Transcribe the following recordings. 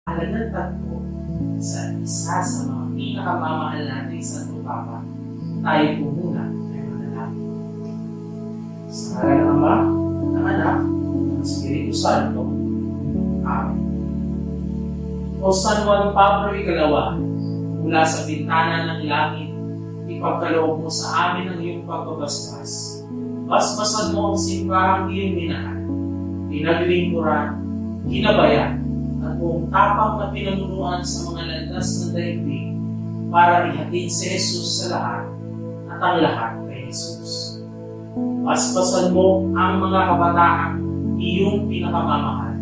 Alagantad po sa isa sa mga pinakamamahal natin sa Papa, tayo po muna ay manalangin. Sa ngalan ng Ama, ng Anak, ng Espiritu Santo. Amen. O San Juan Pablo Ikalawa, mula sa bintana ng langit, ipagkaloob mo sa amin ang iyong pagbabasbas. Basbasan mo ang simbahang iyong minahal, pinaglingkuran, ginabayan, at buong tapang na pinamunuan sa mga landas ng daigdig para ihatid si Jesus sa lahat at ang lahat kay Jesus. Basbasan mo ang mga kabataan iyong pinakamamahal.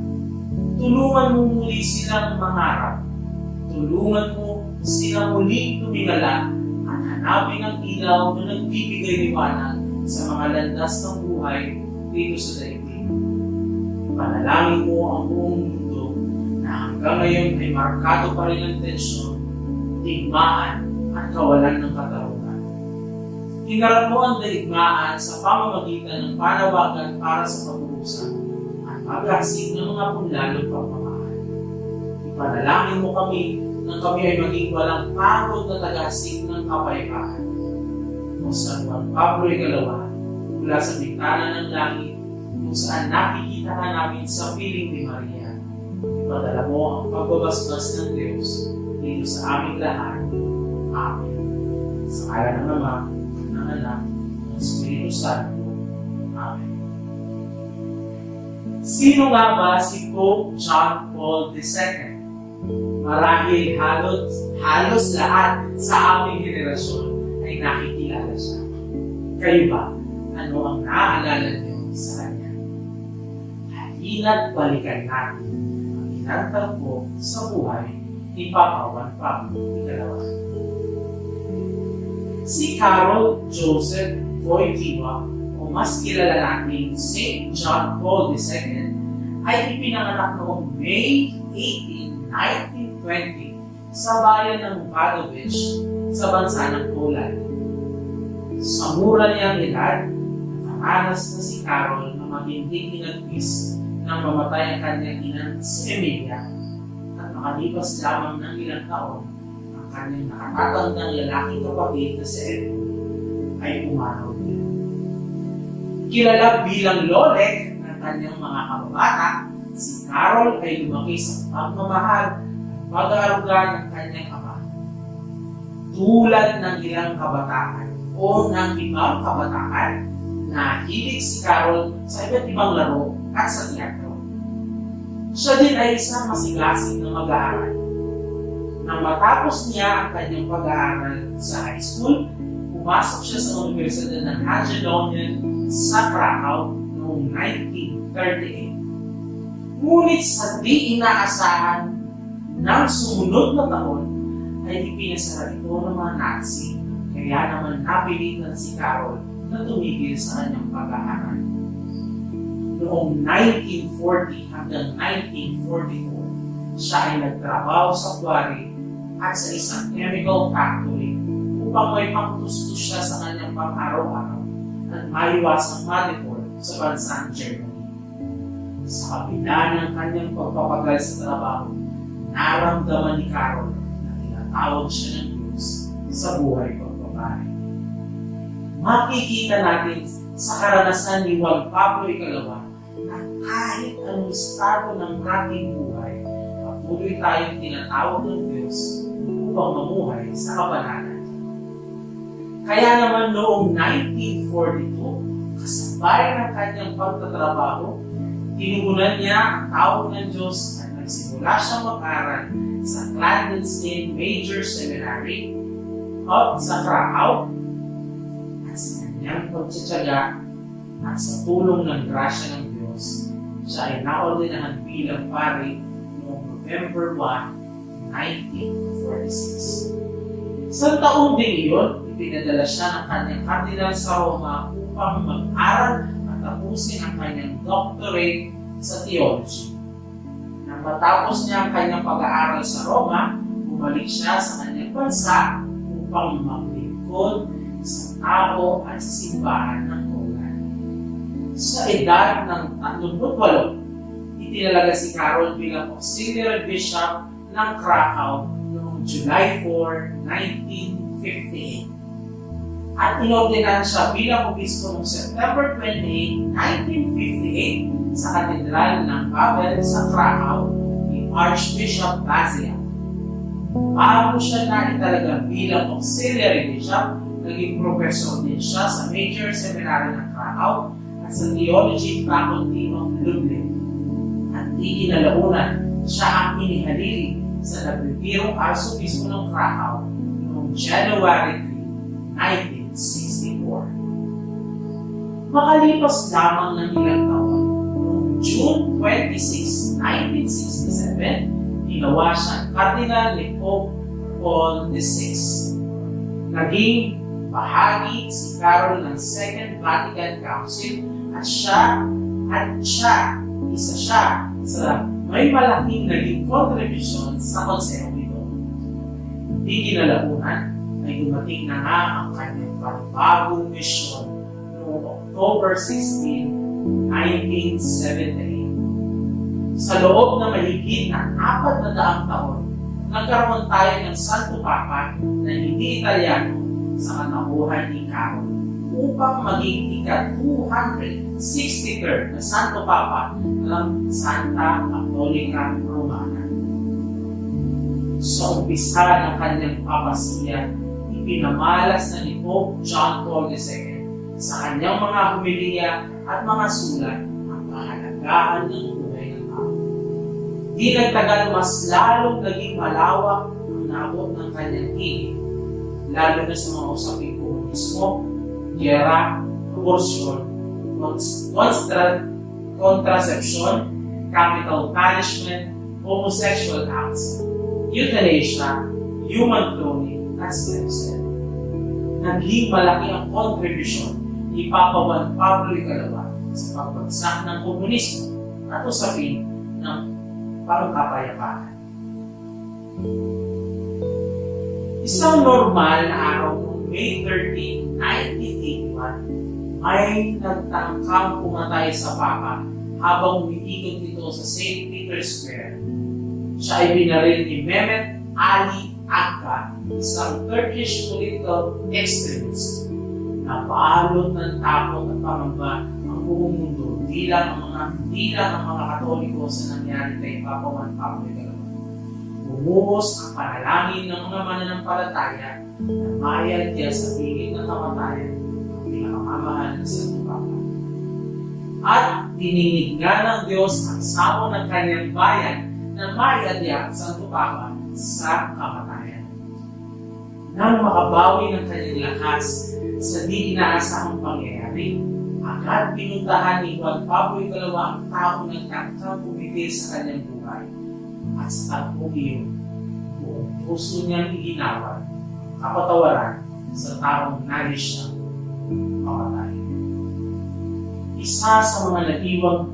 Tulungan mo muli silang mangarap. Tulungan mo silang muling tumingala at hanapin ang ilaw na nagbibigay liwanag sa mga landas ng buhay dito sa daigdig. Panalangin mo ang buong mundo na hanggang ngayon ay markado pa rin ang tensyon, digmaan at kawalan ng katarungan. Hinarap mo ang daigmaan sa pamamagitan ng panawagan para sa pag-uusap at paghaksik ng mga punlalong pagmamahal. Ipanalangin mo kami nang kami ay maging walang pagod na tagasig ng kapayapaan. O San Juan Pablo Ikalawa, mula sa bintana ng langit, kung saan nakikita ka namin sa piling ni Maria, ipadala mo ang pagbabasbas ng Diyos dito sa aming lahat. Amen. Sa ngalan ng Ama, ng Anak, ng Espiritu Santo. Amen. Sino nga ba si Pope John Paul II? Marahil halos lahat sa aming henerasyon ay nakikilala siya. Kayo ba? Ano ang naaalala niyo sa kanya? Halina't balikan natin ang inantagpo sa buhay ni Papa Juan Pablo Ikalawa. Si Carol Joseph Wojtyła, o mas kilala natin St. John Paul II, ay ipinanganak noong May 18, 1920 sa bayan ng Wadowice sa bansa ng Poland. Sa mura niyang edad, nakaranas na si Carol na maginding inagpis nang mamatay ang kanyang inang si Emilia, at makalipas lamang ng ilang taon, ang kanyang nakatatandang lalaking kapatid na si Edmund ay pumanaw din. Kilala bilang Lolek ng kanyang mga kababata, si Carol ay lumaki sa pagmamahal at pag-aaruga ng kanyang ama. Tulad ng ilang kabataan o ng ibang kabataan, nahilig si Carol sa iba't ibang laro at sa teatro. Siya din ay isang masigasig na mag-aaral. Nang matapos niya ang kanyang pag-aaral sa high school, pumasok siya sa Universidad ng Jagiellonian sa Krakow noong 1938. Ngunit sa di inaasahan ng sumunod na taon, ay ipinasara ito ng mga Nazi, kaya naman napilitan si Carol na tumigil sa kanyang pag-aaral. Noong 1940 hanggang 1944, siya ay nagtrabaho sa quarry at sa isang chemical factory upang may pangtustos siya sa kanyang pang-araw-araw at maiwasang ma-deport sa bansang Germany. Sa kabila ng kanyang pagpapagal sa trabaho, naramdaman ni Carol na tinatawag siya ng Diyos sa buhay pagbabae. Makikita natin sa karanasan ni Juan Pablo Ikalawa na kahit anong estado ng ating buhay, patuloy tayong tinatawag ng Diyos upang mamuhay sa kabanalan. Kaya naman noong 1942, kasabay ng kanyang pagtatrabaho, tinugunan niya ang tawag ng Diyos at nagsimula siyang mag-aral sa clandestine major seminary sa Krakow. At sa kanyang pagtsatsaga at sa tulong ng grasya ng Diyos, siya ay naordinahan bilang pari noong November 1, 1946. Sa taong din iyon, ipinadala siya ng kanyang kardinal sa Roma upang mag-aral at tapusin ang kanyang doctorate sa theology. Nang matapos niya ang kanyang pag-aaral sa Roma, bumalik siya sa kanyang bansa upang maglingkod sa tao at sa simbahan ng Poland. Sa edad ng 38, itinalaga si Carol bilang auxiliary bishop ng Krakow noong July 4, 1958. At inordinahan siya bilang obispo noong September 28, 1958 sa Katedral ng Babel sa Krakow ni Archbishop Basil. Bago siya naitalaga bilang auxiliary bishop, naging professor din siya sa Major Seminary ng Krakow at sa Theology Faculty of Lublin. At di kinalaunan, siya ang inihalili sa nagbitirong arsobispo ng Krakow noong January 3, 1964. Makalipas lamang ng ilang taon, noong June 26, 1967, ginawa siyang Cardinal ni Pope Paul VI. Naging bahagi si Carol ng Second Vatican Council at isa siya sa may malaking naging kontribusyon sa konseho ito. Di kinalaunan ay dumating na nga ang kanyang panibagong misyon noong October 16, 1978. Sa loob na mahigit na 400 taon, nagkaroon tayo ng Santo Papa na hindi Italiano sa kanabuhan ni Carol upang maging ika-263rd na Santo Papa ng Santa Katolika Romana. Sa umpisa ng kanyang papasiya, ipinamalas na ni Pope John Paul II sa kanyang mga homilya at mga sulat ang kahalagahan ng buhay ng tao. Di nagtagal mas lalong naging malawak ang naabot ng kanyang hilig, lalo na sa mga usaping komunismo, giyera, abortion, contraception, capital punishment, homosexual acts, euthanasia, human cloning, at stem cell. Naging malaki ang kontribusyon ni Papa Juan Pablo II sa pagbagsak ng komunismo at usapin ng pangkapayapaan. Isang normal na araw noong May 13, 1981, may nagtangkang pumatay sa Papa habang umiikot ito sa St. Peter's Square. Siya ay binaril ni Mehmet Ali Agca, isang Turkish political extremist. Nabalot ng takot at pangamba ang buong mundo, bilang ang mga Katoliko sa nangyari kay Papa Juan Pablo II. Bumuhos ang panalangin ng mga mananampalataya na mayadya sa piling ng kamatayan ang pinakamamahal na Santo Papa. At dininig nga ng Diyos ang samo ng kanyang bayan na mayadya ang Santo Papa sa kamatayan. Nang makabawi ng kanyang lakas sa di inaasahang pangyayari, agad pinuntahan ni Juan Pablo II ang taong nagtangkang pumigil sa kanyang buhay. At sa tagpong iyon, buong puso niyang iginawa kapatawaran sa taong nais siyang mamatay. Isa sa mga naiwang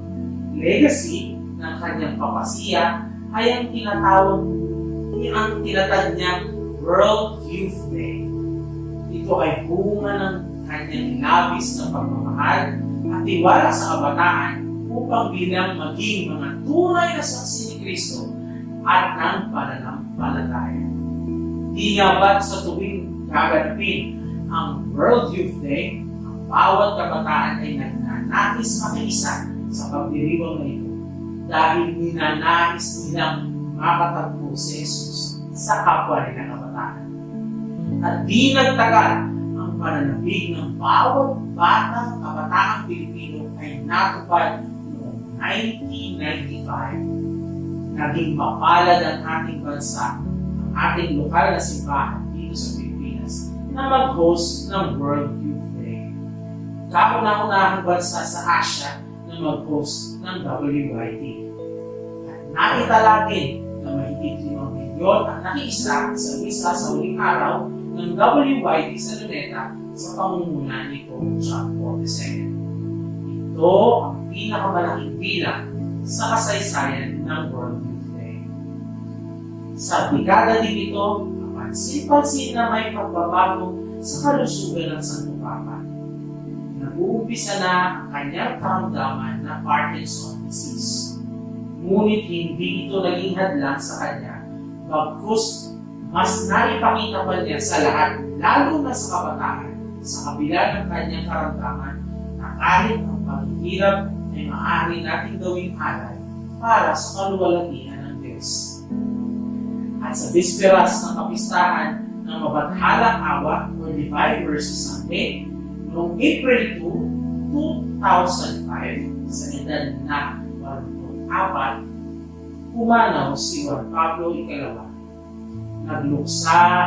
legacy ng kanyang papasiya ay ang tinatag niyang World Youth Day. Ito ay bunga ng kanyang labis na pagmamahal at tiwala sa kabataan upang bilang maging mga tunay na saksi ni Kristo at ng pananampalataya. Di nga ba't sa tuwing gaganapin ang World Youth Day, ang bawat kabataan ay nagnanais makiisa sa pagdiriwang na ito dahil ninanais nilang makatagpo si Jesus sa kapwa nila kabataan. At di nagtagal, ang pananabig ng bawat batang kabataang Pilipino ay natupad noong 1995. Naging mapalad ang ating bansa, ang ating lokal na simbahan dito sa Pilipinas na mag-host ng World Youth Day. Kauna-unahang bansa sa Asia na mag-host ng WYD. At nakita natin na mahigit 5 milyon ang nakiisa sa misa sa huling araw ng WYD sa Luneta sa pamumuno ni Pope John Paul II. Ito ang pinakamalaking bilang sa kasaysayan ng World Youth Day. Sa dekada din ito, pansin-pansin na may pagbabago sa kalusugan ng Santo Papa. Nag-uumpisa na ang kanyang karamdaman na Parkinson disease. Ngunit hindi ito naging hadlang sa kanya Bagkus, mas naipakita pa niya sa lahat, lalo na sa kabataan, sa kabila ng kanyang karamdaman, na kahit ang paghihirap ay maaari nating gawing alay para sa kaluwalhatian ng Diyos. At sa bisperas ng kapistahan ng Mabadhalang Awa o Divine Mercy Sunday, noong April 2, 2005, sa edad na 44, pumanaw si Juan Pablo II. Nagluksa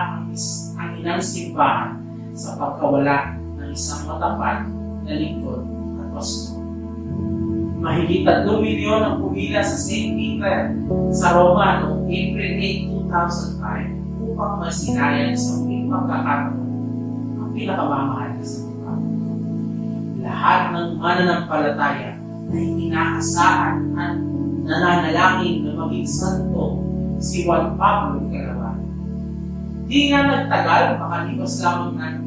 ang inang simbahan sa pagkawala ng isang matapat na lingkod at pastor. Mahigit 3 milyon ang pumila sa St. Peter sa Roma noong April 8, 2005 upang masinayan sa muling pagkakataon ang pinakamamahal na santuhan. Lahat ng mananampalataya ay inaasahan at nananalangin na maging santo si Juan Pablo II. Di nga nagtagal, makalipas lamang ng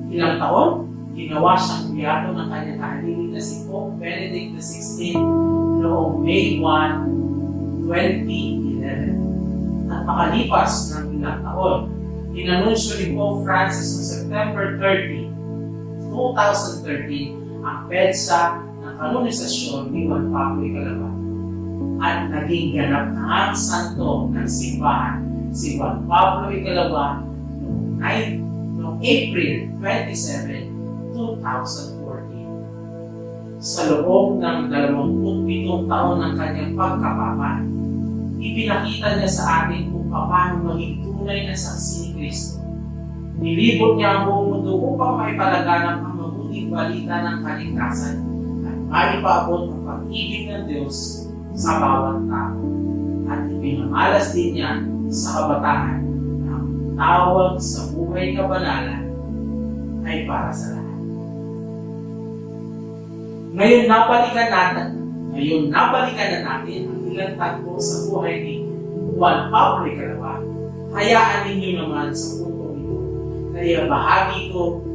ilang taon, ginawa siyang biyato ng kanyang kahalili na si Pope Benedict XVI noong May 1, 2011. At makalipas ng ilang taon, inanunsyo ni Pope Francis noong September 30, 2013 ang petsa ng kanonisasyon ni Juan Pablo II. At naging ganap na ang santo ng simbahan si Juan Pablo II noong April 27, 2014. Sa loob ng 27 taon ng kanyang pagkapapa, ipinakita niya sa atin kung paano maging tunay na saksi ni Kristo. Nilibot niya ang buong mundo upang maipalaganap ang mabuting balita ng kaligtasan at maipaabot ang pag-ibig ng Diyos sa bawat tao. At ipinamalas din niya sa kabataan na ang tawag sa buhay kabanalan ay para sa lahat. Ngayon nabalikan na natin ang ilang tagpo sa buhay ni Juan Pablo II. Hayaan ninyo naman sa puntong ito na ibahagi ko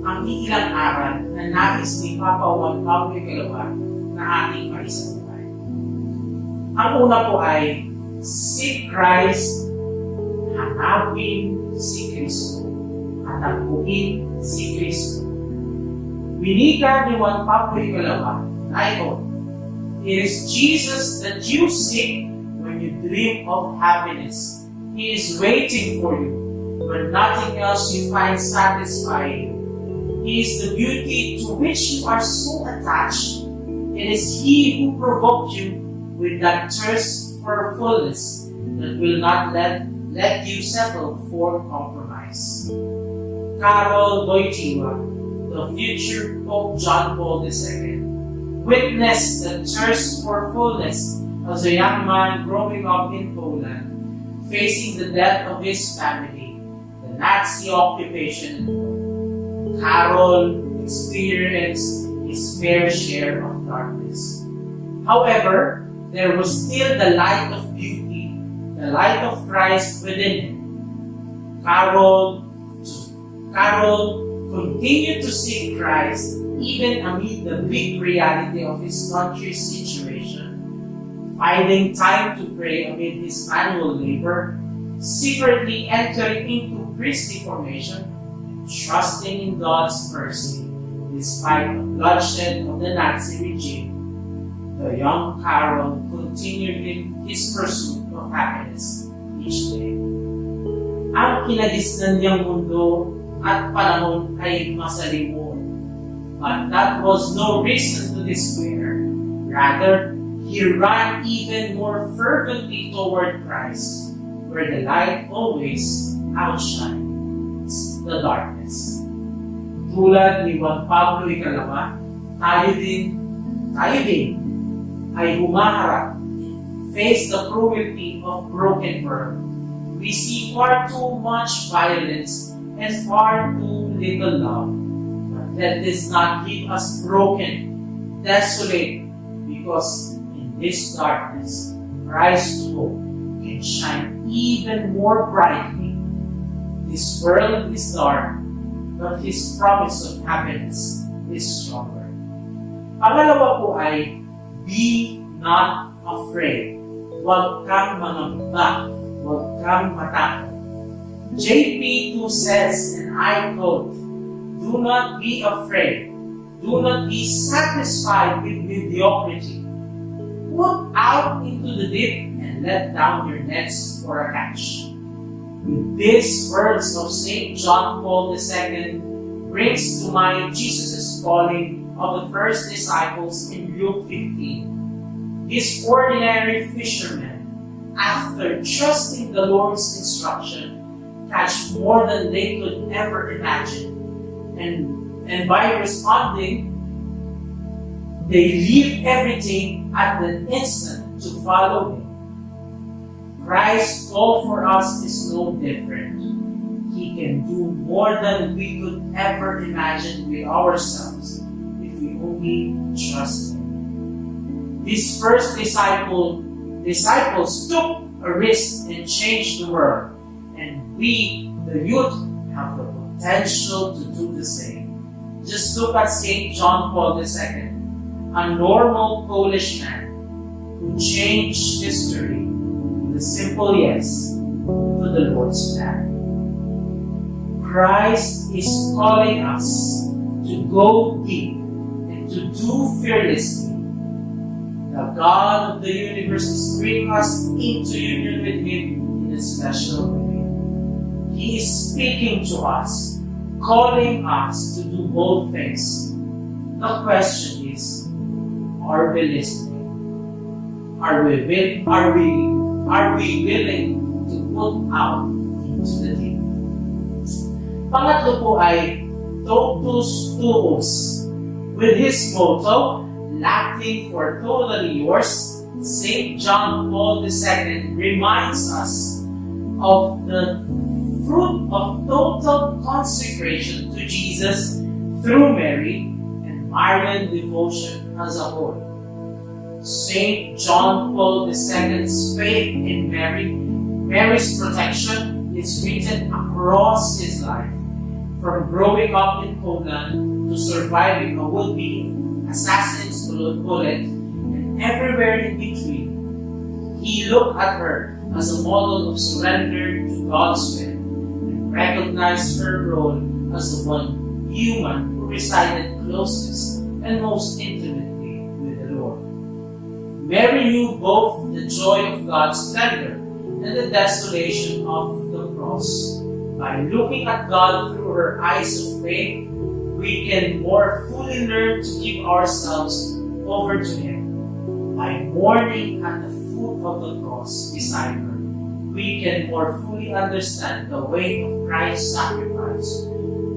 ang ilang aral na nais ni Papa Juan Pablo II na ating maisabuhay. Ang una po ay seek Christ, hanapin si Kristo, at tagpuin si Kristo. Winika ni Juan Pablo II, ito, it is Jesus that you seek when you dream of happiness. He is waiting for you when nothing else you find satisfying. He is the beauty to which you are so attached. It is He who provoked you with that thirst for fullness that will not let you settle for compromise. Karol Wojtyła, the future Pope John Paul II, witnessed the thirst for fullness as a young man growing up in Poland, facing the death of his family, the Nazi occupation. Karol experienced his fair share of darkness. However, there was still the light of beauty, the light of Christ within him. Karol continued to seek Christ even amid the bleak reality of his country's situation, finding time to pray amid his manual labor, secretly entering into priestly formation, and trusting in God's mercy despite the bloodshed of the Nazi regime. The young Karol continued in his pursuit of happiness each day. Ang kinagisnan niyang mundo at panahon ay masalimuot, but that was no reason to despair. Rather, he ran even more fervently toward Christ, where the light always outshines the darkness. Tulad ni Juan Pablo II, tayo din ay humaharap, face the cruelty of broken world. We see far too much violence and far too little love. But let this not keep us broken, desolate, because in this darkness, Christ's hope can shine even more brightly. This world is dark, but His promise of happiness is stronger. Pangalawa po ay, be not afraid. Huwag kang mangamba. Huwag kang matakot. JP2 says, and I quote, "Do not be afraid. Do not be satisfied with mediocrity. Put out into the deep and let down your nets for a catch." With these words of St. John Paul II brings to mind Jesus' calling of the first disciples in Luke 15. These ordinary fishermen, after trusting the Lord's instruction, catch more than they could ever imagine. And by responding, they leave everything at the instant to follow Him. Christ's call for us is no different. He can do more than we could ever imagine with ourselves if we only trust Him. These first disciples took a risk and changed the world, and we, the youth, have the potential to do the same. Just look at St. John Paul II, a normal Polish man who changed history with a simple yes to the Lord's plan. Christ is calling us to go deep and to do fearlessly. The God of the universe is bringing us into union with Him in a special way. He is speaking to us, calling us to do both things. The question is, are we listening? Are we willing to put out into the deep? Pangatlo po ay totus tuus. With his motto, Latin for totally yours, St. John Paul II reminds us of the fruit of total consecration to Jesus through Mary and Marian devotion as a whole. St. John Paul II's faith in Mary's protection is written across his life, from growing up in Poland to surviving a would-be assassin's bullet, and everywhere in between. He looked at her as a model of surrender to God's will and recognized her role as the one human who resided closest and most intimately with the Lord. Mary knew both the joy of God's splendor and the desolation of the cross. By looking at God through her eyes of faith, we can more fully learn to give ourselves over to Him. By mourning at the foot of the cross beside her, we can more fully understand the weight of Christ's sacrifice.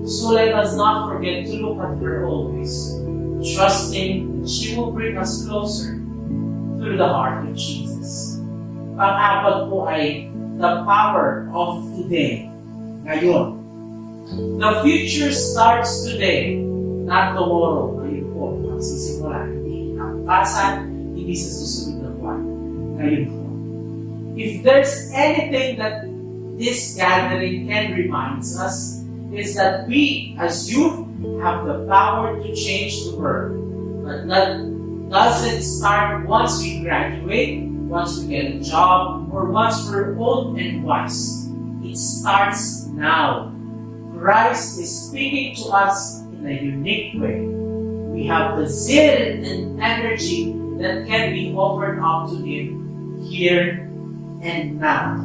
So let us not forget to look at her always, trusting that she will bring us closer through the heart of Jesus. Pang-apat po ay the power of today, ngayon. The future starts today, not tomorrow. Ngayon po, magsisimula. Hindi kinabukasan, hindi sa susunod na buwan. Ngayon po. If there's anything that this gathering can remind us, is that we, as youth, have the power to change the world. But that doesn't start once we graduate, once we get a job, or once we're old and wise. It starts now. Christ is speaking to us in a unique way. We have the zeal and energy that can be offered up to Him here and now.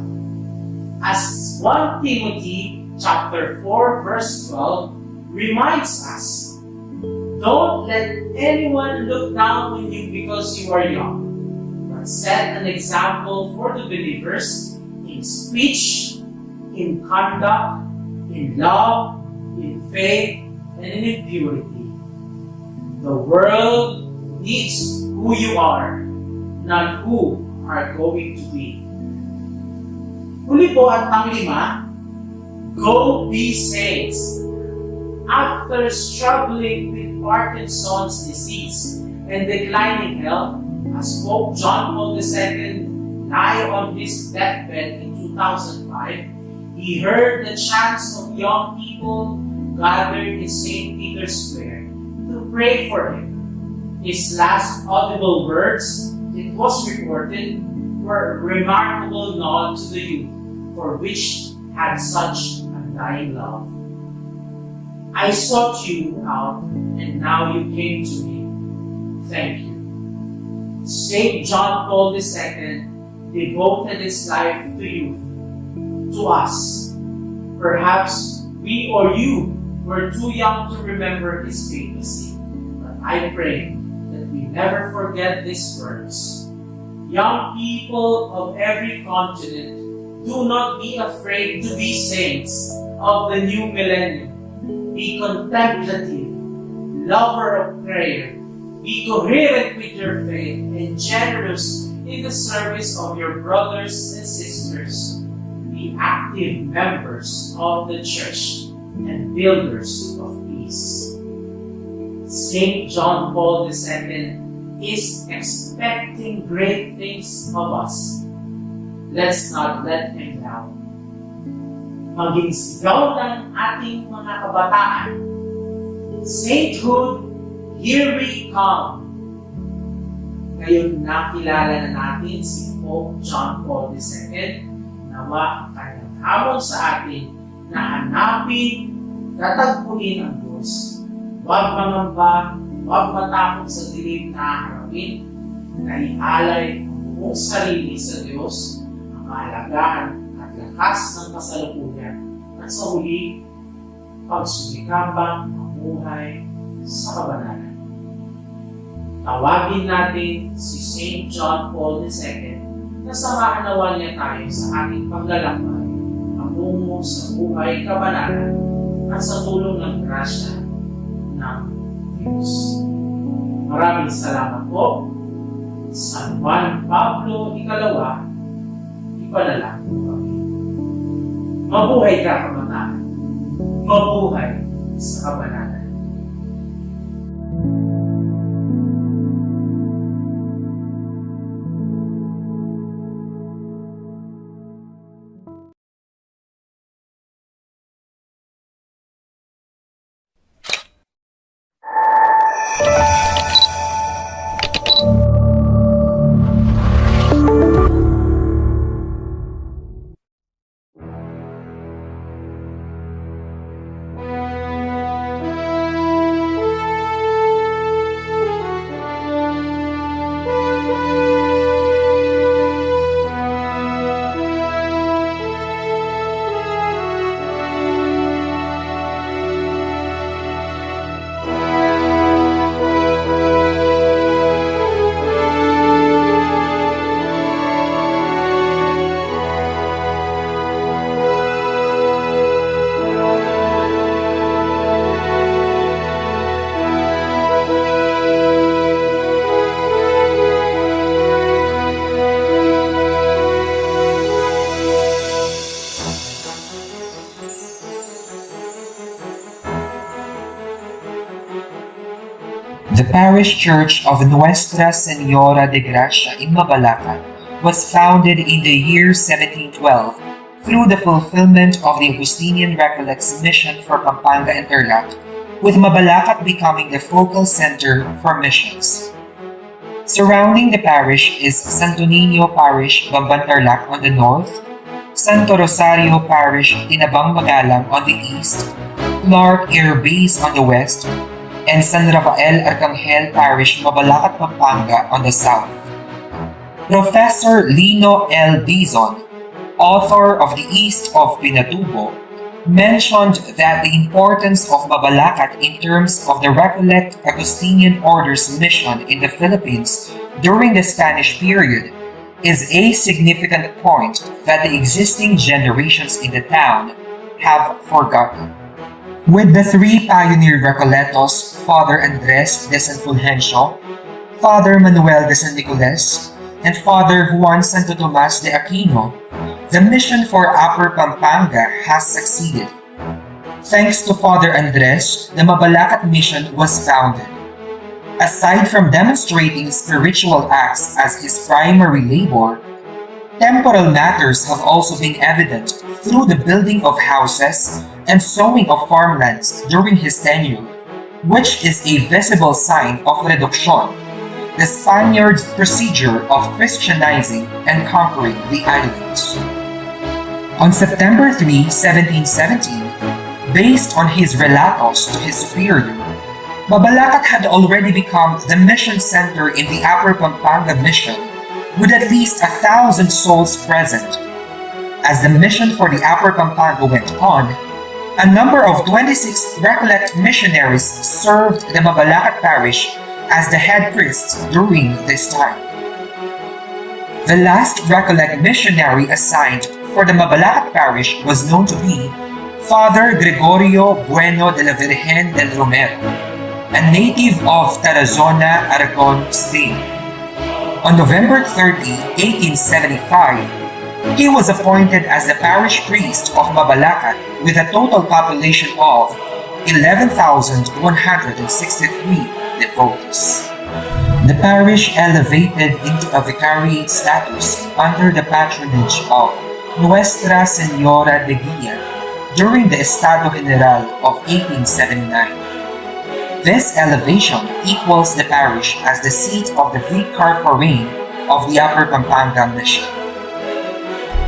As 1 Timothy chapter 4 verse 12 reminds us, don't let anyone look down on you because you are young, but set an example for the believers in speech, in conduct, in love, in faith, and in purity. The world needs who you are, not who are going to be. Huli po at panglima, go be saints. After struggling with Parkinson's disease and declining health, as Pope John Paul II lay on his deathbed in 2005, he heard the chants of young people gathered in St. Peter's Square to pray for him. His last audible words, it was reported, were a remarkable nod to the youth for which had such undying love. I sought you out, and now you came to me. Thank you. Saint John Paul II devoted his life to you, to us. Perhaps we or you were too young to remember his papacy, but I pray that we never forget these words. Young people of every continent, do not be afraid to be saints of the new millennium. Be contemplative, lover of prayer, be coherent with your faith, and generous in the service of your brothers and sisters. Be active members of the Church and builders of peace. Saint John Paul II is expecting great things of us. Let's not let him down. Maging sigaw ng ating mga kabataan. Sainthood, here we come. Ngayon nakilala na natin si Pope John Paul II, nawa ang kanyang hamon sa atin na hanapin, tatagpuin ang Diyos. Huwag mangamba, huwag matakot sa dilim na harapin, na ialay ang buong sarili sa Diyos, ang kahalagahan at lakas ng kasalukuyan, at sa huli, pagsumikapang mamuhay sa kabanalan. Tawagin natin si Saint John Paul II na samahan nawa niya tayo sa ating paglalakbay patungo sa buhay kabanalan at sa tulong ng grasya ng Diyos. Maraming salamat po. San Juan Pablo Ikalawa, ipanalangin po kami. Mabuhay ka, kabataan. Mabuhay sa kabanalan. The parish church of Nuestra Señora de Gracia in Mabalacat was founded in the year 1712 through the fulfillment of the Augustinian Recollects mission for Pampanga and Tarlac, with Mabalacat becoming the focal center for missions. Surrounding the parish is Santo Niño Parish, Bamban Tarlac on the north, Santo Rosario Parish, Tinabang Magalang on the east, Clark Air Base on the west, and San Rafael Arcangel Parish, Mabalacat, Pampanga on the south. Professor Lino L. Dizon, author of The East of Pinatubo, mentioned that the importance of Mabalacat in terms of the Recollect Augustinian Order's mission in the Philippines during the Spanish period is a significant point that the existing generations in the town have forgotten. With the three pioneer Recolletos, Father Andres de San Fulgencio, Father Manuel de San Nicolas, and Father Juan Santo Tomas de Aquino, the mission for Upper Pampanga has succeeded. Thanks to Father Andres, the Mabalacat mission was founded. Aside from demonstrating spiritual acts as his primary labor, temporal matters have also been evident through the building of houses and sowing of farmlands during his tenure, which is a visible sign of reduction, the Spaniards' procedure of Christianizing and conquering the islands. On September 3, 1717, based on his relatos to his superior, Mabalacat had already become the mission center in the Upper Pampanga mission, with at least 1,000 souls present. As the mission for the Upper Pampanga went on, a number of 26 Recollect missionaries served the Mabalacat parish as the head priests during this time. The last Recollect missionary assigned for the Mabalacat parish was known to be Father Gregorio Bueno de la Virgen del Romero, a native of Tarazona, Aragon, Spain. On November 30, 1875, he was appointed as the parish priest of Mabalacat with a total population of 11,163 devotees. The parish elevated into a vicariate status under the patronage of Nuestra Señora de Guía during the Estado General of 1879. This elevation equals the parish as the seat of the Vicar Foreign of the Upper Pampanga Mission.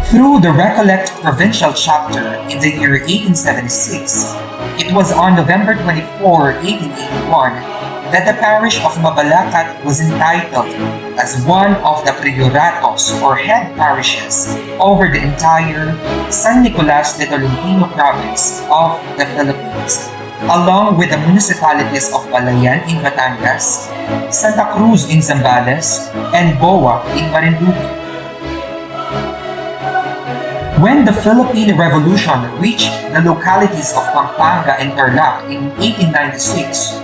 Through the Recollect Provincial Chapter in the year 1876, it was on November 24, 1881, that the parish of Mabalacat was entitled as one of the prioratos or head parishes over the entire San Nicolas de Tolentino province of the Philippines, along with the municipalities of Balayan in Batangas, Santa Cruz in Zambales, and Boa in Marinduque. When the Philippine Revolution reached the localities of Pampanga and Tarlac in 1896,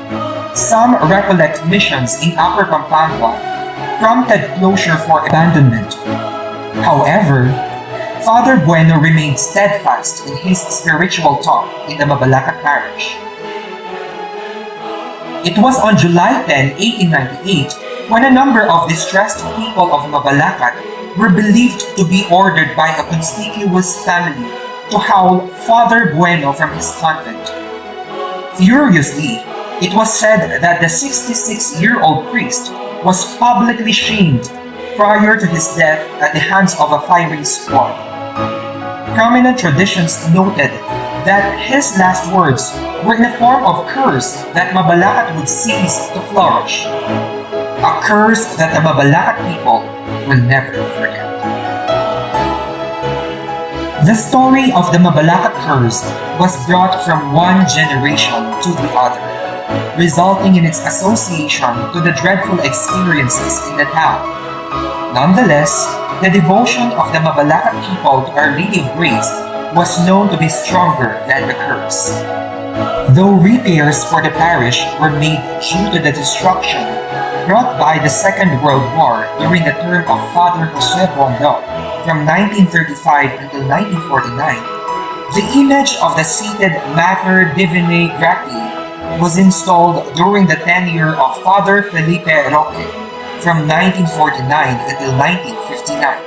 some Recollect missions in Upper Pampanga prompted closure for abandonment. However, Father Bueno remained steadfast in his spiritual talk in the Mabalacat parish. It was on July 10, 1898, when a number of distressed people of Mabalacat were believed to be ordered by a conspicuous family to howl Father Bueno from his convent. Furiously, it was said that the 66-year-old priest was publicly shamed prior to his death at the hands of a firing squad. Prominent traditions noted that his last words were in a form of curse that Mabalacat would cease to flourish. A curse that the Mabalacat people will never forget. The story of the Mabalacat curse was brought from one generation to the other, resulting in its association to the dreadful experiences in the town. Nonetheless, the devotion of the Mabalacat people to Our Lady of Grace was known to be stronger than the curse. Though repairs for the parish were made due to the destruction brought by the Second World War during the term of Father Jose Bondo from 1935 until 1949, the image of the seated Mater Divinae Gratiae was installed during the tenure of Father Felipe Roque from 1949 until 1959.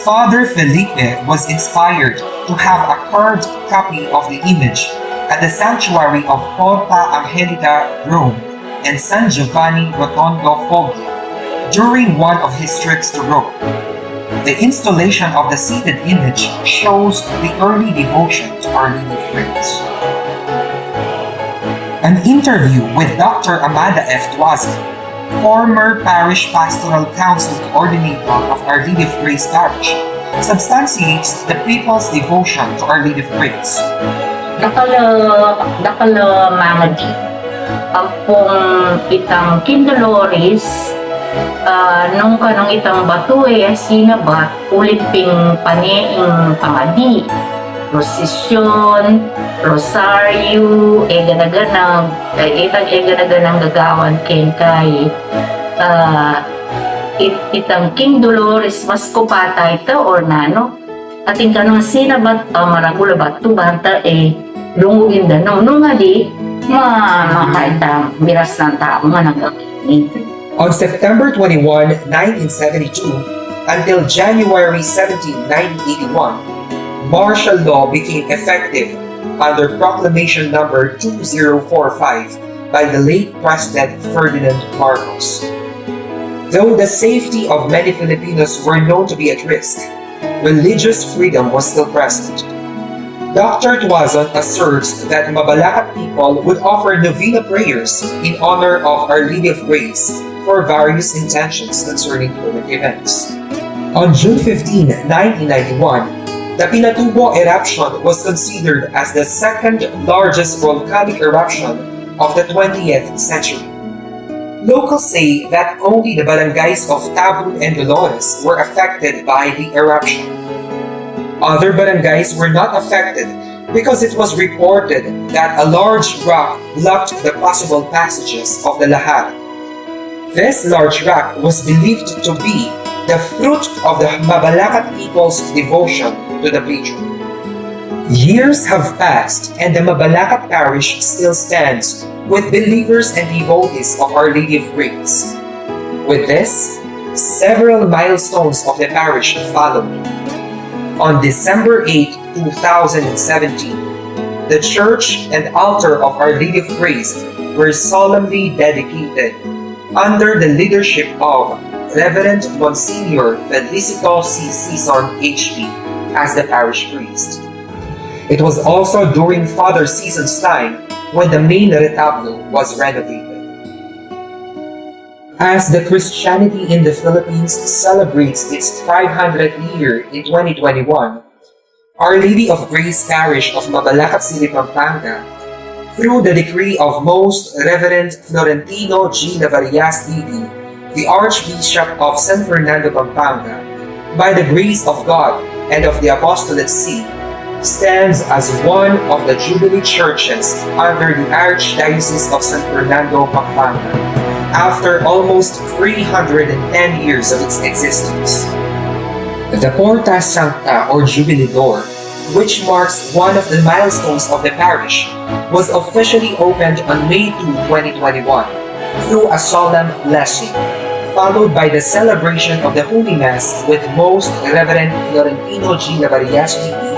Father Felipe was inspired to have a carved copy of the image at the sanctuary of Porta Angelica, Rome, and San Giovanni Rotondo, Foglia, during one of his trips to Rome. The installation of the seated image shows the early devotion to Our Lady of Grace. An interview with Dr. Amada F. Tuaza, former Parish Pastoral Council Coordinator of Our Lady of Grace Parish, substantiates the people's devotion to Our Lady of Grace. Dakala mamadi, ampong itang Kindolores, nung kanang itang batuwe, sinabat, ulit ping paneing pamadi, prosesyon, rosaryo, eganaganang gagawan kay itang King Dolores Mascopata ito or nano. Ating kanang sinabat, maragula batu banta lungugin da nung nga di, makaitang miras ng tao nga nagkakinig. On September 21, 1972, until January 17, 1981, martial law became effective under Proclamation Number 2045 by the late President Ferdinand Marcos. Though the safety of many Filipinos were known to be at risk, religious freedom was still present. Dr. Tuazon asserts that Mabalacat people would offer novena prayers in honor of Our Lady of Grace for various intentions concerning current events. On June 15, 1991, the Pinatubo eruption was considered as the second largest volcanic eruption of the 20th century. Locals say that only the barangays of Tabun and Dolores were affected by the eruption. Other barangays were not affected because it was reported that a large rock blocked the possible passages of the Lahar. This large rock was believed to be the fruit of the Mabalacat people's devotion to the patron. Years have passed and the Mabalacat parish still stands with believers and devotees of Our Lady of Grace. With this, several milestones of the parish followed. On December 8, 2017, the church and altar of Our Lady of Grace were solemnly dedicated under the leadership of Reverend Monsignor Felicito C. Season, H.P. as the parish priest. It was also during Father Season's time when the main retablo was renovated. As the Christianity in the Philippines celebrates its 500th year in 2021, Our Lady of Grace Parish of Mabalacat City, Pampanga, through the decree of Most Reverend Florentino G. Navarias D.D., the Archbishop of San Fernando, Pampanga, by the grace of God and of the Apostolate See, stands as one of the Jubilee churches under the Archdiocese of San Fernando, Pampanga, after almost 310 years of its existence. The Porta Sancta or Jubilee Door, which marks one of the milestones of the parish, was officially opened on May 2, 2021 through a solemn blessing, followed by the celebration of the Holy Mass with Most Reverend Florentino G. Navarias D.D.,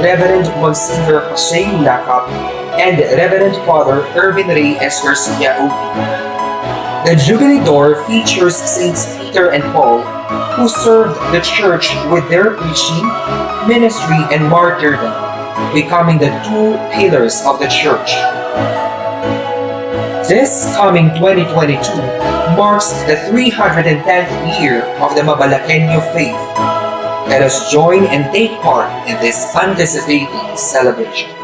Reverend Monsignor Jose Ulacap, and Reverend Father Irvin Ray S. Garcia Obi. The Jubilee Door features Saints Peter and Paul, who served the church with their preaching, ministry, and martyrdom, becoming the two pillars of the church. This coming 2022 marks the 310th year of the Mabalaqueño faith. Let us join and take part in this anticipated celebration.